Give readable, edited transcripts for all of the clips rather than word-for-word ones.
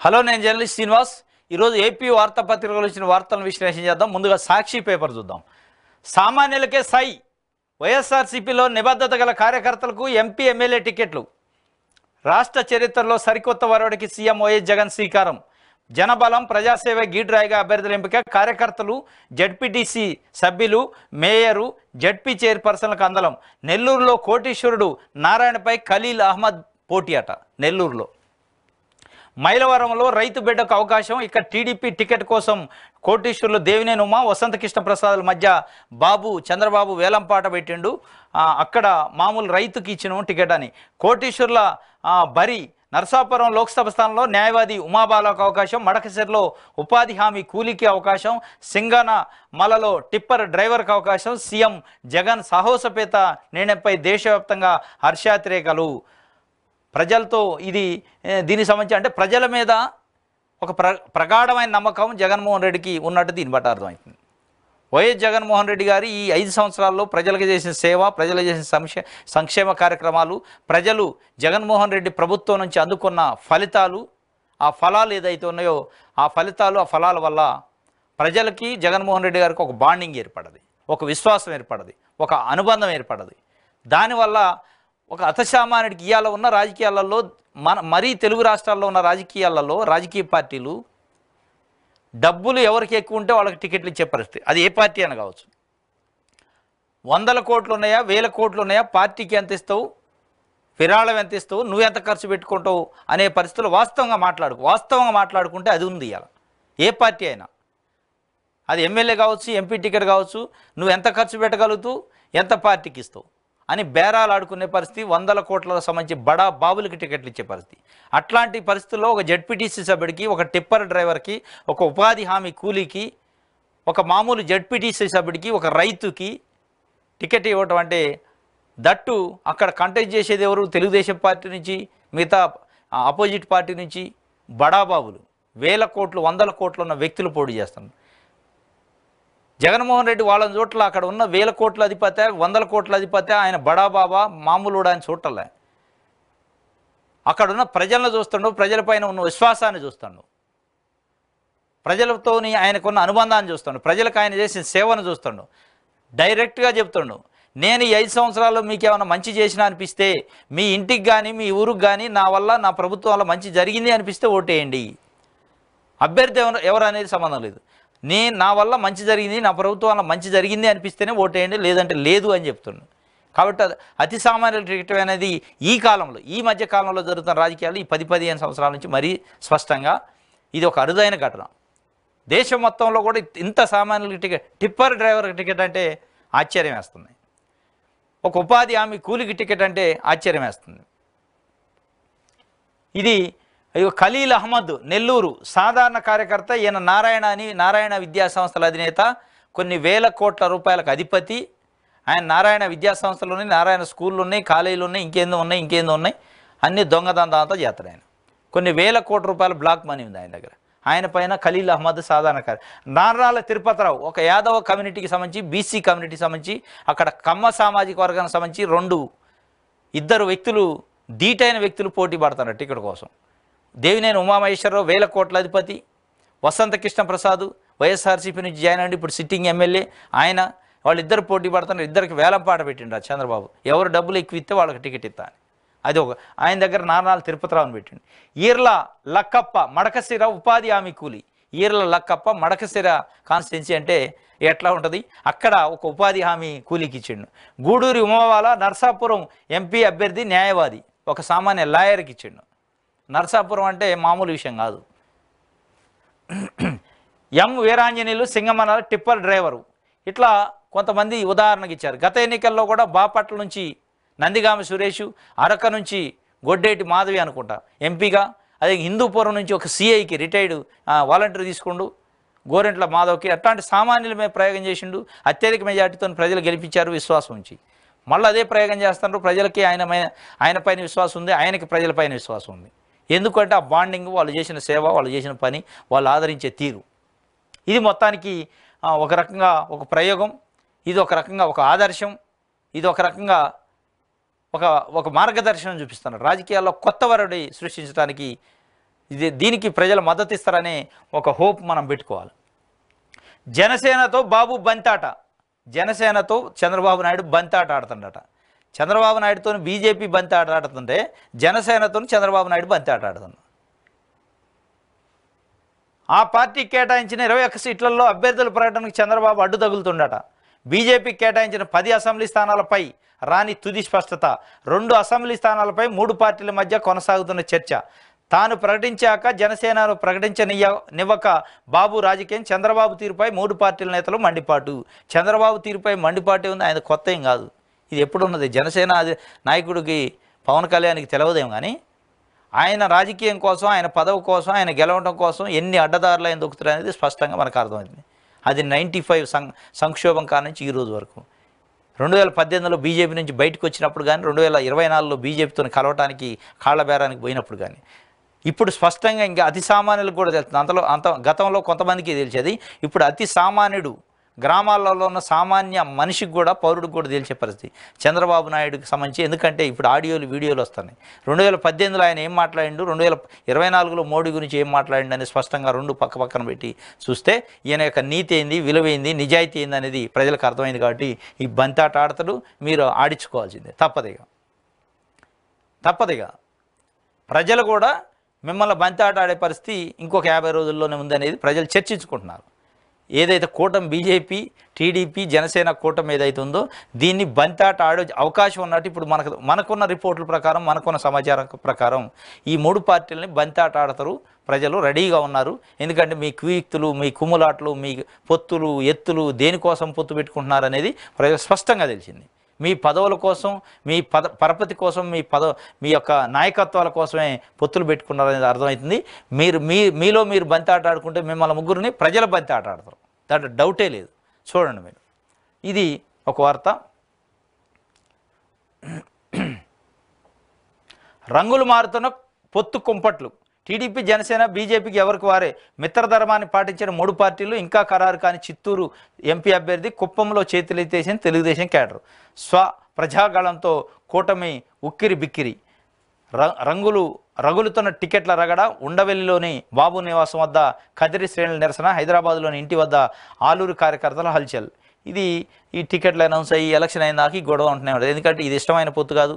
Hello, నేను journalist Srinivas. ఈరోజు AP వార్తాపత్రికలో ఇచ్చిన వార్తలను విశ్లేషణ చేద్దాం. ముందుగా సాక్షి పేపర్ చూద్దాం. సామాన్యులకే సై, వైఎస్ఆర్సీపీలో నిబద్ధత గల కార్యకర్తలకు ఎంపీ ఎమ్మెల్యే టికెట్లు. రాష్ట్ర చరిత్రలో సరికొత్త వరవడికి సీఎం వైఎస్ జగన్ శ్రీకారం. జనబలం, ప్రజాసేవ గీడ్రాయిగా అభ్యర్థుల ఎంపిక. కార్యకర్తలు, జడ్పీటీసీ సభ్యులు, మేయరు, జడ్పీ చైర్పర్సన్లకు అందలం. నెల్లూరులో కోటీశ్వరుడు నారాయణపై ఖలీల్ అహ్మద్ పోటీ అట. నెల్లూరులో మైలవరంలో రైతు బిడ్డకు అవకాశం. ఇక్కడ టీడీపీ టికెట్ కోసం కోటీశ్వరులు దేవినేని ఉమా, వసంత కృష్ణ ప్రసాద్ల మధ్య చంద్రబాబు వేలంపాట పెట్టిండు. అక్కడ మామూలు రైతుకి ఇచ్చిన టికెట్ అని. కోటీశ్వరుల బరి నరసాపురం లోక్సభ స్థానంలో న్యాయవాది ఉమాబాలకు అవకాశం. మడకసిరిలో ఉపాధి హామీ కూలీకి అవకాశం. సింగనమలలో టిప్పర్ డ్రైవర్కి అవకాశం. సీఎం జగన్ సాహసోపేత నిర్ణయంపై దేశవ్యాప్తంగా హర్షాతిరేకాలు. ప్రజలతో దీనికి సంబంధించి అంటే ప్రజల మీద ఒక ప్రగాఢమైన నమ్మకం జగన్మోహన్ రెడ్డికి ఉన్నట్టు దీన్ని బట్టి అర్థమవుతుంది. వైఎస్ జగన్మోహన్ రెడ్డి గారి ఈ 5 సంవత్సరాల్లో ప్రజలకు చేసిన సేవ, ప్రజలకు చేసిన సంక్షేమ కార్యక్రమాలు, ప్రజలు జగన్మోహన్ రెడ్డి ప్రభుత్వం నుంచి అందుకున్న ఫలితాలు, ఆ ఫలాలు ఏదైతే ఉన్నాయో ఆ ఫలాల వల్ల ప్రజలకి జగన్మోహన్ రెడ్డి గారికి ఒక బాండింగ్ ఏర్పడది, ఒక విశ్వాసం ఏర్పడది, ఒక అనుబంధం ఏర్పడది. దానివల్ల ఒక అతసామాన్యుడికి ఇవాళ ఉన్న రాజకీయాలలో మరీ తెలుగు రాష్ట్రాల్లో ఉన్న రాజకీయాలలో రాజకీయ పార్టీలు డబ్బులు ఎవరికి ఎక్కువ ఉంటే వాళ్ళకి టికెట్లు ఇచ్చే పరిస్థితి. అది ఏ పార్టీ అని కావచ్చు. 100 కోట్లు ఉన్నాయా, 1000 కోట్లు ఉన్నాయా, పార్టీకి ఎంత ఇస్తావు, విరాళం ఎంత ఇస్తావు, నువ్వెంత ఖర్చు పెట్టుకుంటావు అనే పరిస్థితులు వాస్తవంగా మాట్లాడుకుంటే అది ఉంది ఇవాళ. ఏ పార్టీ అయినా అది ఎమ్మెల్యే కావచ్చు, ఎంపీ టికెట్ కావచ్చు, నువ్వు ఎంత ఖర్చు పెట్టగలుగుతూ, ఎంత పార్టీకి ఇస్తావు అని బేరాలు ఆడుకునే పరిస్థితి. 100 కోట్లకు సంబంధించి బడా బాబులకి టికెట్లు ఇచ్చే పరిస్థితి. అట్లాంటి పరిస్థితుల్లో ఒక జడ్పీటీసీ సభ్యుడికి, ఒక టిప్పర్ డ్రైవర్కి, ఒక ఉపాధి హామీ కూలీకి, ఒక మామూలు జడ్పీటీసీ సభ్యుడికి, ఒక రైతుకి టికెట్ ఇవ్వటం అంటే దట్టు అక్కడ కంటెస్ట్ చేసేది ఎవరు? తెలుగుదేశం పార్టీ నుంచి, మిగతా ఆపోజిట్ పార్టీ నుంచి బడాబాబులు, 1000 కోట్లు 100 కోట్లు ఉన్న వ్యక్తులు పోటీ చేస్తున్నారు. జగన్మోహన్ రెడ్డి వాళ్ళని చోట్ల అక్కడ ఉన్న 1000 కోట్ల అధిపతి, 100 కోట్ల అధిపతి, ఆయన బడాబాబా మామూలు ఆయన చూడలే. అక్కడున్న ప్రజలను చూస్తుండు, ప్రజలపైన ఉన్న విశ్వాసాన్ని చూస్తుండు, ప్రజలతో ఆయనకున్న అనుబంధాన్ని చూస్తుండు, ప్రజలకు ఆయన చేసిన సేవను చూస్తుండు. డైరెక్ట్గా చెప్తుండు, నేను ఈ 5 సంవత్సరాల్లో మీకు ఏమైనా మంచి చేసినా అనిపిస్తే, మీ ఇంటికి కానీ మీ ఊరికి కానీ నా వల్ల, నా ప్రభుత్వం వల్ల మంచి జరిగింది అనిపిస్తే ఓటేయండి. అభ్యర్థి ఎవరు అనేది సంబంధం లేదు. నా వల్ల మంచి జరిగింది, నా ప్రభుత్వం వల్ల మంచి జరిగింది అనిపిస్తేనే ఓటేయండి, లేదంటే లేదు అని చెప్తున్నాను. కాబట్టి అతి సామాన్యుల టికెట్ అనేది ఈ మధ్య కాలంలో జరుగుతున్న రాజకీయాలు ఈ 10-15 సంవత్సరాల నుంచి మరీ స్పష్టంగా ఇది ఒక అరుదైన ఘటన. దేశం మొత్తంలో కూడా ఇంత సామాన్యుల టికెట్, టిప్పర్ డ్రైవర్ టికెట్ అంటే ఆశ్చర్యం వేస్తుంది. ఒక ఉపాధి హామీ కూలికి టికెట్ అంటే ఆశ్చర్యం వేస్తుంది. ఇది ఖలీల్ అహ్మద్, నెల్లూరు సాధారణ కార్యకర్త. ఈయన నారాయణ విద్యా సంస్థల అధినేత, కొన్ని 1000 కోట్ల రూపాయలకు అధిపతి. ఆయన నారాయణ విద్యా సంస్థలు ఉన్నాయి, నారాయణ స్కూళ్ళు ఉన్నాయి, కాలేజీలు ఉన్నాయి, ఇంకేందో ఉన్నాయి, అన్ని దొంగదందాలతో చేస్తాడు ఆయన. కొన్ని 1000 కోట్ల రూపాయల బ్లాక్ మనీ ఉంది ఆయన దగ్గర. ఆయన పైన ఖలీల్ అహ్మద్ సాధారణ నారాల తిరుపతిరావు, ఒక యాదవ కమ్యూనిటీకి సంబంధించి, బీసీ కమ్యూనిటీకి సంబంధించి, అక్కడ కమ్మ సామాజిక వర్గానికి సంబంధించి ఇద్దరు వ్యక్తులు, ధీటైన వ్యక్తులు పోటీ పడతారు టికెట్ కోసం. దేవినేని ఉమామహేశ్వరరావు 1000 కోట్ల అధిపతి, వసంత కృష్ణ ప్రసాద్ వైఎస్ఆర్సీపీ నుంచి జాయిన్ అయ్యి ఇప్పుడు సిట్టింగ్ ఎమ్మెల్యే ఆయన. వాళ్ళిద్దరు పోటీ పడుతున్నారు. ఇద్దరికి వేలంపాట పెట్టిండు చంద్రబాబు, ఎవరు డబ్బులు ఎక్కువ ఇస్తే వాళ్ళకి టికెట్ ఇస్తా అని. అది ఆయన దగ్గర నారాల తిరుపతిరావుని పెట్టిండు. ఈర్ల లక్కప్ప, మడకశిర ఉపాధి హామీ కూలి. ఈర్ల లక్కప్ప మడకశిర కాన్స్టిట్యున్సీ అంటే ఎట్లా ఉంటుంది, అక్కడ ఒక ఉపాధి హామీ కూలీకి ఇచ్చిండు. గూడూరి ఉమావాల నర్సాపురం ఎంపీ అభ్యర్థి, న్యాయవాది, ఒక సామాన్య లాయర్కి ఇచ్చిండు. నర్సాపురం అంటే మామూలు విషయం కాదు. Veeranjaneyulu Singamanala tipper driver. ఇట్లా కొంతమంది ఉదాహరణకు ఇచ్చారు. గత ఎన్నికల్లో కూడా బాపట్ల నుంచి నందిగామ సురేష్, అరక నుంచి గొడ్డేటి మాధవి అనుకుంటా ఎంపీగా, అదే హిందూపురం నుంచి ఒక సిఐకి రిటైర్డ్ వాలంటీర్ తీసుకుండు గోరెంట్ల మాధవ్కి. అట్లాంటి సామాన్యుల మీద ప్రయోగం చేసిండు. అత్యధిక మెజార్టీతో ప్రజలు గెలిపించారు విశ్వాసం ఉంచి. మళ్ళీ అదే ప్రయోగం చేస్తున్నారు. ప్రజలకి ఆయన పైన విశ్వాసం ఉంది, ఆయనకి ప్రజలపైన విశ్వాసం ఉంది. ఎందుకంటే ఆ బాండింగ్, వాళ్ళు చేసిన సేవ, వాళ్ళు చేసిన పని, వాళ్ళు ఆదరించే తీరు, ఇది మొత్తానికి ఒక రకంగా ఒక ప్రయోగం, ఇది ఒక రకంగా ఒక ఆదర్శం, ఇది ఒక రకంగా ఒక మార్గదర్శనం చూపిస్తున్నారు. రాజకీయాల్లో కొత్త వరడి సృష్టించడానికి దీనికి ప్రజలు మద్దతు ఇస్తారనే ఒక హోప్ మనం పెట్టుకోవాలి. జనసేనతో బాబు బంతాట, జనసేనతో చంద్రబాబు నాయుడు బంతాట ఆడుతుండట. చంద్రబాబు నాయుడుతో బీజేపీ బంతాట ఆడుతుంటే జనసేనతో చంద్రబాబు నాయుడు బంతాట ఆడుతున్నాడు. ఆ పార్టీకి కేటాయించిన 21 సీట్లలో అభ్యర్థుల ప్రకటనకు చంద్రబాబు అడ్డు తగులుతుండట. బీజేపీకి కేటాయించిన 10 అసెంబ్లీ స్థానాలపై రాని తుది స్పష్టత. 2 అసెంబ్లీ స్థానాలపై 3 పార్టీల మధ్య కొనసాగుతున్న చర్చ. తాను ప్రకటించాక జనసేనను ప్రకటించనివ్వక బాబు రాజకీయం. చంద్రబాబు తీరుపై 3 పార్టీల నేతలు మండిపాటు. చంద్రబాబు తీరుపై మండిపాటు ఉంది, ఆయన కొత్త ఏం కాదు, ఇది ఎప్పుడున్నది. జనసేన నాయకుడికి పవన్ కళ్యాణ్కి తెలవదేం, కానీ ఆయన రాజకీయం కోసం, ఆయన పదవి కోసం, ఆయన గెలవడం కోసం ఎన్ని అడ్డదారులు ఆయన దొక్కుతారు అనేది స్పష్టంగా మనకు అర్థమైంది. అది 95 సంక్షోభం కాడ నుంచి ఈ రోజు వరకు. 2018లో బీజేపీ నుంచి బయటకు వచ్చినప్పుడు కానీ, 2024లో బీజేపీతో కలవటానికి కాళ్ళబేరానికి పోయినప్పుడు కానీ, ఇప్పుడు స్పష్టంగా ఇంకా అతి సామాన్యులకు కూడా తెలుస్తుంది. గతంలో కొంతమందికి తెలిసేది, ఇప్పుడు అతి సామాన్యుడు గ్రామాలలో ఉన్న సామాన్య మనిషికి కూడా, పౌరుడికి కూడా తెలిసే పరిస్థితి చంద్రబాబు నాయుడుకి సంబంధించి. ఎందుకంటే ఇప్పుడు ఆడియోలు వీడియోలు వస్తున్నాయి. 2018లో ఆయన ఏం మాట్లాడిండు, 2024లో మోడీ గురించి ఏం మాట్లాడిండు అని స్పష్టంగా 2 పక్కన పెట్టి చూస్తే ఈయన యొక్క నీతి ఏంది, విలువ ఏంది, నిజాయితీ ఏంది అనేది ప్రజలకు అర్థమైంది. కాబట్టి ఈ బంతాట ఆడతాడు, మీరు ఆడించుకోవాల్సిందే, తప్పదిగా. ప్రజలు కూడా మిమ్మల్ని బంతాట ఆడే పరిస్థితి ఇంకొక 50 రోజుల్లోనే ఉందనేది ప్రజలు చర్చించుకుంటున్నారు. ఏదైతే కూటమి బీజేపీ, టీడీపీ, జనసేన కూటమి ఏదైతే ఉందో దీన్ని బంతాట ఆడే అవకాశం ఉన్నట్టు ఇప్పుడు మనకున్న రిపోర్టుల ప్రకారం, మనకున్న సమాచారం ప్రకారం ఈ 3 పార్టీలని బంతాట ఆడతారు. ప్రజలు రెడీగా ఉన్నారు. ఎందుకంటే మీ కుయుక్తులు, మీ కుమ్ములాట్లు, మీ పొత్తులు, ఎత్తులు దేనికోసం పొత్తు పెట్టుకుంటున్నారు అనేది ప్రజలు స్పష్టంగా తెలిసింది. మీ పదవుల కోసం, మీ పరపతి కోసం, మీ యొక్క నాయకత్వాల కోసమే పొత్తులు పెట్టుకున్నారనేది అర్థమవుతుంది. మీలో మీరు బంతాట ఆడుకుంటే మిమ్మల్ని ముగ్గురిని ప్రజల బంతాట ఆడతారు, దాంట్లో డౌటే లేదు. చూడండి మీరు, ఇది ఒక వార్త. రంగులు మారుతున్న పొత్తు కుంపట్లు. టీడీపీ, జనసేన, బీజేపీకి ఎవరికి వారే మిత్రధర్మాన్ని పాటించిన 3 పార్టీలు ఇంకా ఖరారు కాని చిత్తూరు ఎంపీ అభ్యర్థి, కుప్పంలో చేతులెత్తేసిన తెలుగుదేశం క్యాడర్. ప్రజాగళంతో కూటమి ఉక్కిరి బిక్కిరి. రగులుతున్న టికెట్ల రగడ. ఉండవెల్లిలోని బాబు నివాసం వద్ద కదిరి శ్రేణుల నిరసన. హైదరాబాద్లోని ఇంటి వద్ద ఆలూరు కార్యకర్తల హల్చల్. ఈ టికెట్లు అనౌన్స్ అయ్యి ఎలక్షన్ అయిన దాకా గొడవ ఉంటున్నాయి ఉంటుంది. ఎందుకంటే ఇది ఇష్టమైన పొత్తు కాదు.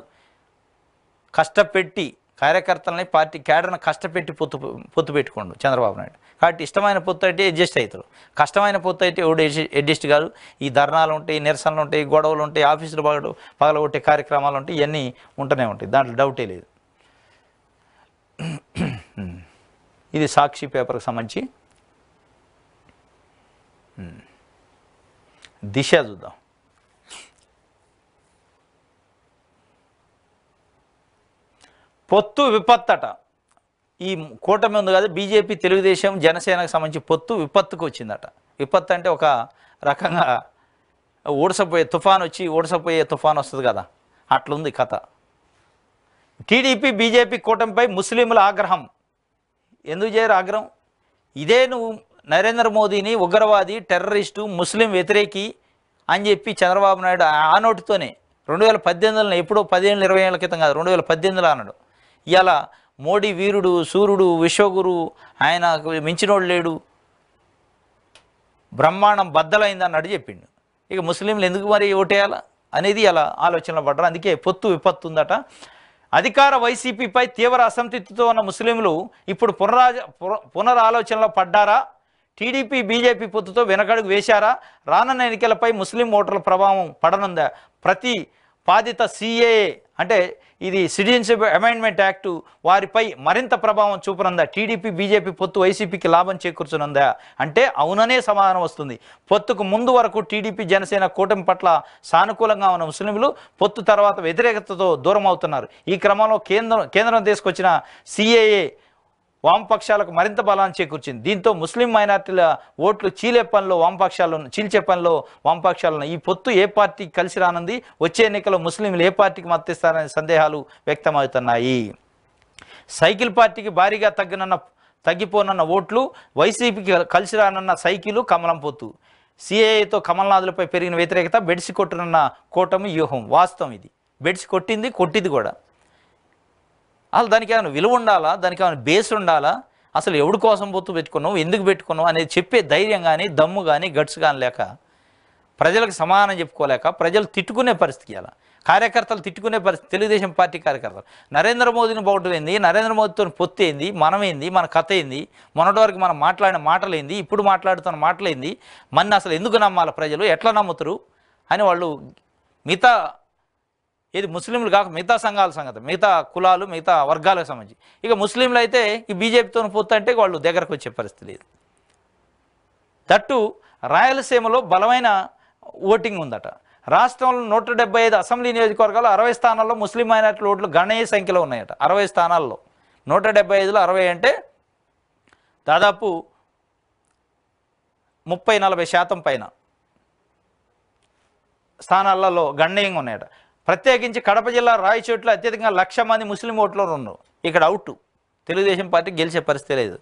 కష్టపెట్టి కార్యకర్తలని, పార్టీ క్యాడర్ను కష్టపెట్టి పొత్తు పెట్టుకోండు చంద్రబాబు నాయుడు. కాబట్టి ఇష్టమైన పొత్తు అయితే అడ్జస్ట్ అవుతారు, కష్టమైన పొత్తు అయితే ఎవడు అడ్జస్ట్ కాదు. ఈ ధర్నాలు ఉంటాయి, నిరసనలు ఉంటాయి, గొడవలు ఉంటాయి, ఆఫీసులు పగలగొట్టే కార్యక్రమాలు ఉంటాయి, ఇవన్నీ ఉంటూనే ఉంటాయి, దాంట్లో డౌటే లేదు. ఇది సాక్షి పేపర్కి సంబంధించి. దిశ చూద్దాం. పొత్తు విపత్తట. ఈ కూటమి ఉంది కదా, బీజేపీ, తెలుగుదేశం, జనసేనకు సంబంధించి పొత్తు విపత్తుకు వచ్చిందట. విపత్తు అంటే ఒక రకంగా ఊడసపోయే తుఫాన్ వస్తుంది కదా, అట్లుంది కథ. టీడీపీ, బీజేపీ కూటమిపై ముస్లింల ఆగ్రహం. ఎందుకు చేయరు ఆగ్రహం? ఇదే నువ్వు నరేంద్ర మోదీని ఉగ్రవాది, టెర్రరిస్టు, ముస్లిం వ్యతిరేకి అని చెప్పి చంద్రబాబు నాయుడు ఆ నోటితోనే 2018లో, ఎప్పుడో 15-20 ఏళ్ల క్రితం కాదు, 2018లో అన్నాడు. ఇలా మోడీ వీరుడు, సూర్యుడు, విశ్వగురు, ఆయన మించినోడు లేడు, బ్రహ్మాండం బద్దలైంది అన్నాడు చెప్పిండు. ఇక ముస్లింలు ఎందుకు మరి ఓటేయాలా అనేది అలా ఆలోచనలో పడ్డారు. అందుకే పొత్తు విపత్తు ఉందట. అధికార వైసీపీపై తీవ్ర అసంతృప్తితో ఉన్న ముస్లింలు ఇప్పుడు పునరాలోచనలో పడ్డారా? టీడీపీ, బీజేపీ పొత్తుతో వెనకడుగు వేశారా? రానున్న ఎన్నికలపై ముస్లిం ఓటర్ల ప్రభావం పడనుందా? ప్రతిపాదిత సిఏఏ అంటే ఇది సిటిజన్షిప్ అమెండ్మెంట్ యాక్టు వారిపై మరింత ప్రభావం చూపనుందా? టీడీపీ, బీజేపీ పొత్తు వైసీపీకి లాభం చేకూర్చనుందా అంటే అవుననే సమాధానం వస్తుంది. పొత్తుకు ముందు వరకు టీడీపీ, జనసేన కూటమి పట్ల సానుకూలంగా ఉన్న ముస్లింలు పొత్తు తర్వాత వ్యతిరేకతతో దూరం అవుతున్నారు. ఈ క్రమంలో కేంద్రం తీసుకొచ్చిన సిఏఏ వామపక్షాలకు మరింత బలాన్ని చేకూర్చింది. దీంతో ముస్లిం మైనార్టీల ఓట్లు చీల్చే పనిలో వామపక్షాలను ఈ పొత్తు ఏ పార్టీకి కలిసి రానుంది? వచ్చే ఎన్నికల్లో ముస్లింలు ఏ పార్టీకి మద్దతిస్తారనే సందేహాలు వ్యక్తమవుతున్నాయి. సైకిల్ పార్టీకి భారీగా తగ్గిపోనున్న ఓట్లు, వైసీపీకి కలిసి రానున్న సైకిలు, కమలం పొత్తు. సిఏఏతో కమల్నాథులపై పెరిగిన వ్యతిరేకత, బెడిసి కొట్టునున్న కూటమి వ్యూహం. వాస్తవం ఇది, బెడిసి కొట్టింది కూడా. అసలు దానికి ఏమైనా విలువ ఉండాలా? దానికి ఏమైనా బేస్ ఉండాలా? అసలు ఎవడి కోసం పొత్తు పెట్టుకున్నావు, ఎందుకు పెట్టుకున్నావు అనేది చెప్పే ధైర్యం కానీ, దమ్ము కానీ, గట్స్ కానీ లేక, ప్రజలకు సమాధానం చెప్పుకోలేక ప్రజలు తిట్టుకునే పరిస్థితి అలా, కార్యకర్తలు తిట్టుకునే పరిస్థితి. తెలుగుదేశం పార్టీ కార్యకర్తలు నరేంద్ర మోదీని బాగుంటుంది, నరేంద్ర మోదీతో పొత్తు ఏంది, మనమేంది, మన కథ ఏంది, మొన్నటి వరకు మనం మాట్లాడిన మాటలు ఏంది, ఇప్పుడు మాట్లాడుతున్న మాటలు ఏంది, మన అసలు ఎందుకు నమ్మాలి ప్రజలు, ఎట్లా నమ్ముతారు అని వాళ్ళు మిగతా ఏది ముస్లింలు కాక మిగతా సంఘాల సంగతి, మిగతా కులాలు, మిగతా వర్గాలకు సంబంధించి. ఇక ముస్లింలు అయితే ఈ బీజేపీతో పొత్తు అంటే వాళ్ళు దగ్గరకు వచ్చే పరిస్థితి లేదు. దట్టు రాయలసీమలో బలమైన ఓటింగ్ ఉందట. రాష్ట్రంలో 175 అసెంబ్లీ నియోజకవర్గాలు 60 స్థానాల్లో ముస్లిం మైనారిటీ ఓట్లు గణనీయ సంఖ్యలో ఉన్నాయట. 60 స్థానాల్లో 175లో 60 అంటే దాదాపు 30-40% పైన స్థానాలలో గణనీయంగా ఉన్నాయట. ప్రత్యేకించి కడప జిల్లా రాయచోట్ల అత్యధికంగా 1,00,000 మంది ముస్లిం ఓట్లు ఉన్నారు. ఇక్కడ అవుట్, తెలుగుదేశం పార్టీ గెలిచే పరిస్థితి లేదు.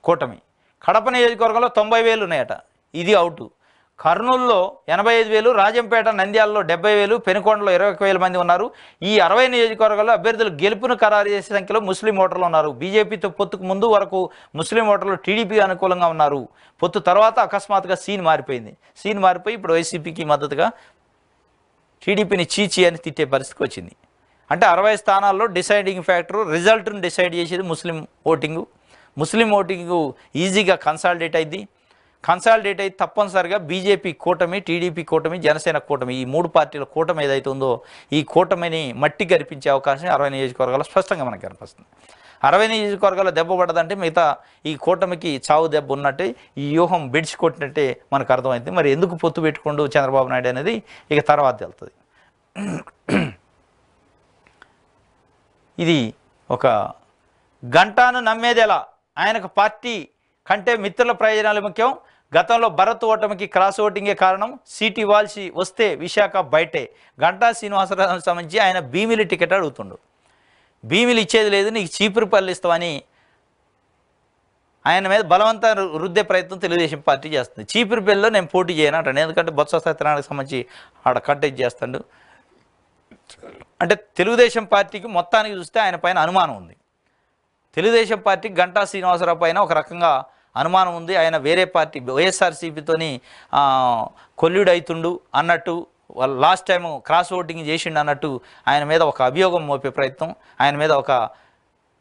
కూటమి కడప నియోజకవర్గంలో 90,000 ఉన్నాయట, ఇది అవుట్. కర్నూలులో 85,000, రాజంపేట, నంద్యాలలో 70,000, పెనుకొండలో 21,000 మంది ఉన్నారు. ఈ 60 నియోజకవర్గాల్లో అభ్యర్థులు గెలుపును ఖరారు చేసే సంఖ్యలో ముస్లిం ఓటర్లు ఉన్నారు. బీజేపీతో పొత్తుకు ముందు వరకు ముస్లిం ఓటర్లు టీడీపీ అనుకూలంగా ఉన్నారు. పొత్తు తర్వాత అకస్మాత్తుగా సీన్ మారిపోయింది. సీన్ మారిపోయి ఇప్పుడు వైసీపీకి మద్దతుగా టీడీపీని చీచి అని తిట్టే పరిస్థితికి వచ్చింది. అంటే 60 స్థానాల్లో డిసైడింగ్ ఫ్యాక్టరు, రిజల్ట్ను డిసైడ్ చేసేది ముస్లిం ఓటింగు. ముస్లిం ఓటింగు ఈజీగా కన్సాలిడేట్ అయింది. కన్సాలిడేట్ అయితే తప్పనిసరిగా బీజేపీ కూటమి, టీడీపీ కూటమి, జనసేన కూటమి, ఈ 3 పార్టీల కూటమి ఏదైతే ఉందో ఈ కూటమిని మట్టి గరిపించే అవకాశం 60 నియోజకవర్గాల్లో స్పష్టంగా మనకు కనిపిస్తుంది. 60 నియోజకవర్గాల్లో దెబ్బ పడదంటే మిగతా ఈ కూటమికి చావు దెబ్బ ఉన్నట్టే, ఈ వ్యూహం బెడిచి కొట్టినట్టే మనకు అర్థమైంది. మరి ఎందుకు పొత్తు పెట్టుకుంటూ చంద్రబాబు నాయుడు అనేది ఇక తర్వాత వెళ్తుంది. ఇది ఒక గంటాను నమ్మేది ఎలా, ఆయనకు పార్టీ కంటే మిత్రుల ప్రయోజనాలు ముఖ్యం, గతంలో భరత్ ఓటమికి క్రాస్ ఓటింగే కారణం, సీటు ఇవ్వాల్సి వస్తే విశాఖ బయటే, గంటా శ్రీనివాసరావుకి సంబంధించి ఆయన భీమిలి టికెట్ అడుగుతుండు. భీమిలి ఇచ్చేది లేదు, నీకు చీపురుపల్లి ఇస్తామని ఆయన మీద బలవంతం రుద్దే ప్రయత్నం తెలుగుదేశం పార్టీ చేస్తుంది. చీపురుపల్లిలో నేను పోటీ చేయను అంటాను, ఎందుకంటే బొత్స సత్యనారాయణకి సంబంధించి ఆడ కంటెక్ట్ చేస్తాడు. అంటే తెలుగుదేశం పార్టీకి మొత్తానికి చూస్తే ఆయన పైన అనుమానం ఉంది. తెలుగుదేశం పార్టీ గంటా శ్రీనివాసరావు పైన ఒక రకంగా అనుమానం ఉంది. ఆయన వేరే పార్టీ వైఎస్ఆర్సీపీతోని కొల్లుడు అవుతుండు అన్నట్టు, వాళ్ళు లాస్ట్ టైం క్రాస్ ఓటింగ్ చేసిండు అన్నట్టు ఆయన మీద ఒక అభియోగం మోపే ప్రయత్నం, ఆయన మీద ఒక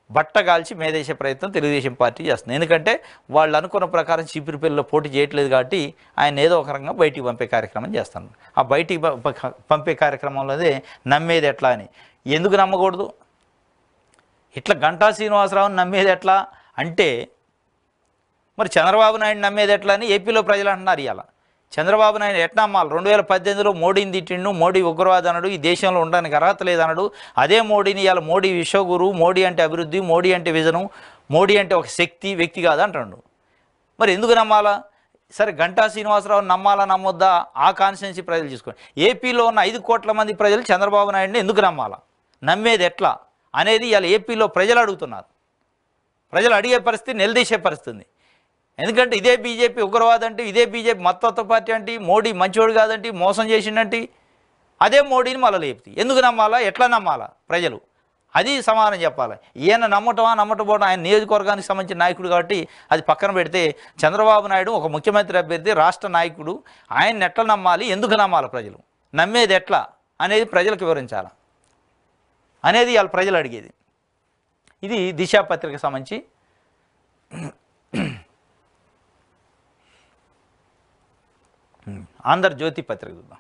బట్ట కాల్చి మేదేసే ప్రయత్నం తెలుగుదేశం పార్టీ చేస్తుంది. ఎందుకంటే వాళ్ళు అనుకున్న ప్రకారం చీపురుపల్లిలో పోటీ చేయట్లేదు కాబట్టి ఆయన ఏదో ఒక రకంగా బయటికి పంపే కార్యక్రమం చేస్తాను. ఆ బయటికి పంపే కార్యక్రమంలోనే నమ్మేది ఎట్లా అని. ఎందుకు నమ్మకూడదు? ఇట్లా గంటా శ్రీనివాసరావుని నమ్మేది ఎట్లా అంటే మరి చంద్రబాబు నాయుడు నమ్మేది ఎట్లా అని ఏపీలో ప్రజలు అంటున్నారు. ఇవాళ చంద్రబాబు నాయుడు ఎట్లా నమ్మాలి? 2018లో మోడీని తిట్టిండు, మోడీ ఉగ్రవాది అన్నాడు, ఈ దేశంలో ఉండడానికి అర్హత లేదన్నాడు. అదే మోడీని ఇవాళ మోడీ విశ్వగురు, మోడీ అంటే అభివృద్ధి, మోడీ అంటే విజను, మోడీ అంటే ఒక శక్తి, వ్యక్తి కాదు అంటాడు. మరి ఎందుకు నమ్మాలా? సరే గంటా శ్రీనివాసరావు నమ్మాలా నమ్మొద్దా ఆ కాన్స్టిట్యున్సీ ప్రజలు చూసుకోండి. ఏపీలో ఉన్న 5 కోట్ల మంది ప్రజలు చంద్రబాబు నాయుడిని ఎందుకు నమ్మాలా, నమ్మేది ఎట్లా అనేది ఇవాళ ఏపీలో ప్రజలు అడుగుతున్నారు. ప్రజలు అడిగే పరిస్థితి, నిలదీసే పరిస్థితి. ఎందుకంటే ఇదే బీజేపీ ఉగ్రవాదం అంటే, ఇదే బీజేపీ మత్తత్వ పార్టీ అంటే, మోడీ మంచివాడు కాదంటే, మోసం చేసిండంటే, అదే మోడీని మళ్ళీ లేపుతుంది. ఎందుకు నమ్మాలా, ఎట్లా నమ్మాలా ప్రజలు, అది సమాధానం చెప్పాలి. ఈయన నమ్మటమా నమ్మటపోవడం, ఆయన నియోజకవర్గానికి సంబంధించిన నాయకుడు కాబట్టి అది పక్కన పెడితే, చంద్రబాబు నాయుడు ఒక ముఖ్యమంత్రి అభ్యర్థి, రాష్ట్ర నాయకుడు, ఆయన్ని ఎట్లా నమ్మాలి, ఎందుకు నమ్మాలి ప్రజలు, నమ్మేది ఎట్లా అనేది ప్రజలకు వివరించాలి అనేది వాళ్ళ ప్రజలు అడిగేది. ఇది దిశ పత్రికకు సంబంధించి ఆంధ్రజ్యోతి పత్రిక చూద్దాం.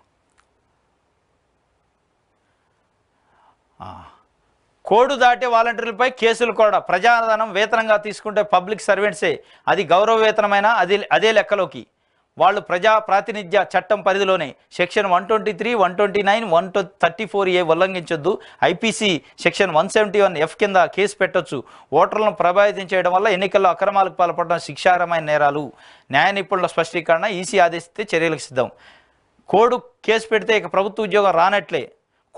కోడు దాటే వాలంటీర్లపై కేసులు కూడా, ప్రజాధనం వేతనంగా తీసుకుంటే పబ్లిక్ సర్వెంట్సే, అది గౌరవ వేతనమైనా అదే లెక్కలోకి, వాళ్ళు ప్రజా ప్రాతినిధ్య చట్టం పరిధిలోనే section 123, 129, 134A ఉల్లంఘించొద్దు. IPC section 171F కింద కేసు పెట్టొచ్చు. ఓటర్లను ప్రభావితం చేయడం వల్ల ఎన్నికల్లో అక్రమాలకు పాల్పడడం శిక్షార్హమైన నేరాలు. న్యాయ నిపుణుల స్పష్టీకరణ, ఈసీ ఆదేశిస్తే చర్యలకు సిద్ధం. కోడు కేసు పెడితే ఇక ప్రభుత్వ ఉద్యోగం రానట్లే,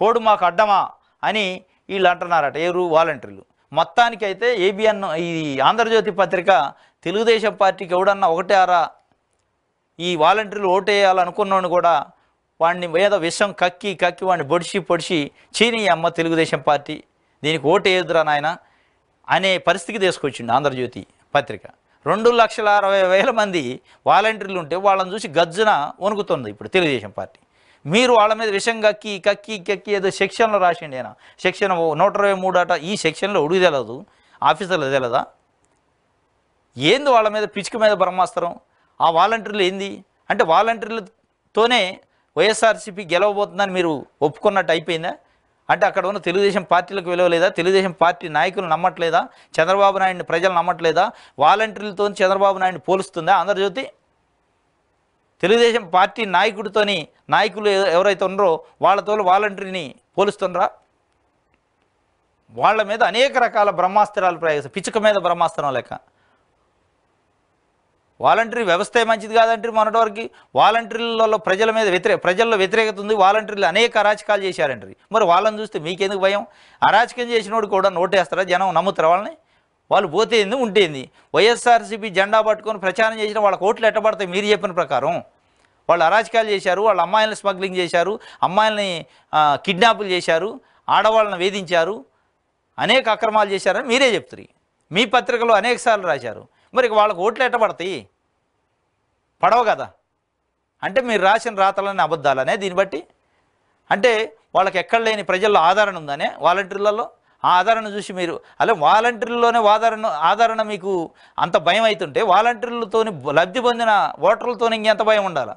కోడు మాకు అడ్డమా అని వీళ్ళు అంటున్నారట, ఎవరు వాలంటీర్లు. మొత్తానికైతే ఏబిఎన్, ఈ ఆంధ్రజ్యోతి పత్రిక తెలుగుదేశం పార్టీకి ఎవడన్నా ఒకటే ఆరా ఈ వాలంటీర్లు ఓటేయాలనుకున్నాను కూడా వాడిని ఏదో విషం కక్కి వాడిని పొడిచి చీని అమ్మ తెలుగుదేశం పార్టీ దీనికి ఓటేయదురా నాయన అనే పరిస్థితికి తీసుకొచ్చిండు ఆంధ్రజ్యోతి పత్రిక. 2,60,000 మంది వాలంటీర్లు ఉంటే వాళ్ళని చూసి గజ్జున వణుకుతుంది ఇప్పుడు తెలుగుదేశం పార్టీ. మీరు వాళ్ళ మీద విషం కక్కి ఏదో సెక్షన్లో రాసిండి ఆయన, సెక్షన్ 123 అట. ఈ సెక్షన్లో ఉడికి తెలదు, ఆఫీసర్లు తెలదా? ఏంది వాళ్ళ మీద పిచ్చుక మీద బ్రహ్మాస్త్రం? ఆ వాలంటీర్లు ఏంది అంటే వాలంటీర్లతోనే వైఎస్ఆర్సీపీ గెలవబోతుందని మీరు ఒప్పుకున్నట్టు అయిపోయిందా? అంటే అక్కడ ఉన్న తెలుగుదేశం పార్టీలకు విలువ లేదా? తెలుగుదేశం పార్టీ నాయకులు నమ్మట్లేదా? చంద్రబాబు నాయుడిని ప్రజలు నమ్మట్లేదా? వాలంటీర్లతో చంద్రబాబు నాయుడిని పోలుస్తుందా ఆంధ్రజ్యోతి? తెలుగుదేశం పార్టీ నాయకులు ఎవరైతే ఉన్నారో వాళ్ళతో వాలంటీర్ని పోలుస్తుండ్రా? వాళ్ళ మీద అనేక రకాల బ్రహ్మాస్త్రాలు ప్రయోగిస్తారు, పిచ్చుక మీద బ్రహ్మాస్త్రం లెక్క. వాలంటరీ వ్యవస్థే మంచిది కాదంటే మొన్నటి వరకు వాలంటీర్లలో ప్రజల్లో వ్యతిరేకత ఉంది, వాలంటీర్లు అనేక అరాచకాలు చేశారంటారు. మరి వాళ్ళని చూస్తే మీకెందుకు భయం? అరాచకం చేసినోడు కూడా నోటేస్తారా? జనం నమ్ముతారా వాళ్ళని? వాళ్ళు పోతేంది ఉంటేంది. వైఎస్ఆర్సీపీ జెండా పట్టుకొని ప్రచారం చేసిన వాళ్ళకి ఓట్లు ఎట్టబడతాయి మీరు చెప్పిన ప్రకారం? వాళ్ళు అరాచకాలు చేశారు, వాళ్ళ అమ్మాయిలను స్మగ్లింగ్ చేశారు, అమ్మాయిల్ని కిడ్నాపులు చేశారు, ఆడవాళ్ళని వేధించారు, అనేక అక్రమాలు చేశారని మీరే చెప్తారు. మీ పత్రికలో అనేక సార్లు రాశారు. మరి వాళ్ళకు ఓట్లు ఎట్టబడతాయి? పడవు కదా. అంటే మీరు రాసిన రాతలన్నీ అబద్ధాలనే దీన్ని బట్టి? అంటే వాళ్ళకి ఎక్కడ లేని ప్రజల్లో ఆదరణ ఉందనే వాలంటీర్లలో? ఆ ఆదరణ చూసి మీరు అలా వాలంటీర్లలోనే ఆదరణ మీకు అంత భయం అవుతుంటే వాలంటీర్లతో లబ్ధి పొందిన ఓటర్లతో ఇంకెంత భయం ఉండాలి?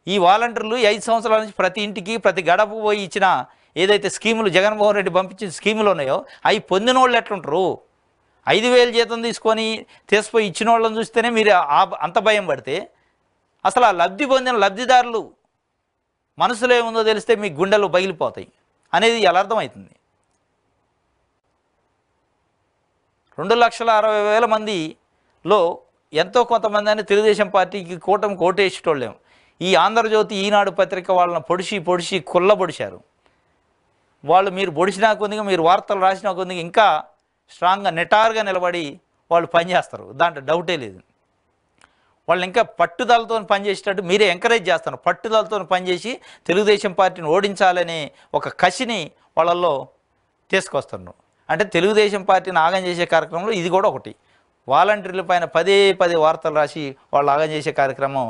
ఈ వాలంటీర్లు 5 సంవత్సరాల నుంచి ప్రతి ఇంటికి ప్రతి గడప పోయి ఇచ్చిన ఏదైతే స్కీములు జగన్మోహన్ రెడ్డి పంపించిన స్కీములు ఉన్నాయో అవి పొందిన వాళ్ళు ఎట్లుంటారు? 5,000 జీతం తీసుకుపోయి ఇచ్చిన వాళ్ళని చూస్తేనే మీరు అంత భయం పడితే అసలు ఆ లబ్ధి పొందిన లబ్ధిదారులు మనసులో ఏముందో తెలిస్తే మీ గుండెలు బగిలిపోతాయి అనేది ఎలా అర్థమవుతుంది? 2,60,000 మందిలో ఎంతో కొంతమంది అని తెలుగుదేశం పార్టీకి కూటమికి ఓటేసేటోళ్ళేము. ఈ ఆంధ్రజ్యోతి, ఈనాడు పత్రిక వాళ్ళని పొడిచి కుళ్ళబొడిశారు. వాళ్ళు మీరు పొడిచినా కొద్దిగా, మీరు వార్తలు రాసినా కొద్దిగా ఇంకా స్ట్రాంగ్గా నిటారుగా నిలబడి వాళ్ళు పనిచేస్తారు, దాంట్లో డౌటే లేదు. వాళ్ళు ఇంకా పట్టుదలతో పనిచేసేటట్టు మీరే ఎంకరేజ్ చేస్తున్నారు. పట్టుదలతో పనిచేసి తెలుగుదేశం పార్టీని ఓడించాలనే ఒక కసిని వాళ్ళల్లో తీసుకొస్తున్నారు. అంటే తెలుగుదేశం పార్టీని ఆగం చేసే కార్యక్రమంలో ఇది కూడా ఒకటి. వాలంటీర్ల పైన పదే వార్తలు రాసి వాళ్ళు ఆగం చేసే కార్యక్రమం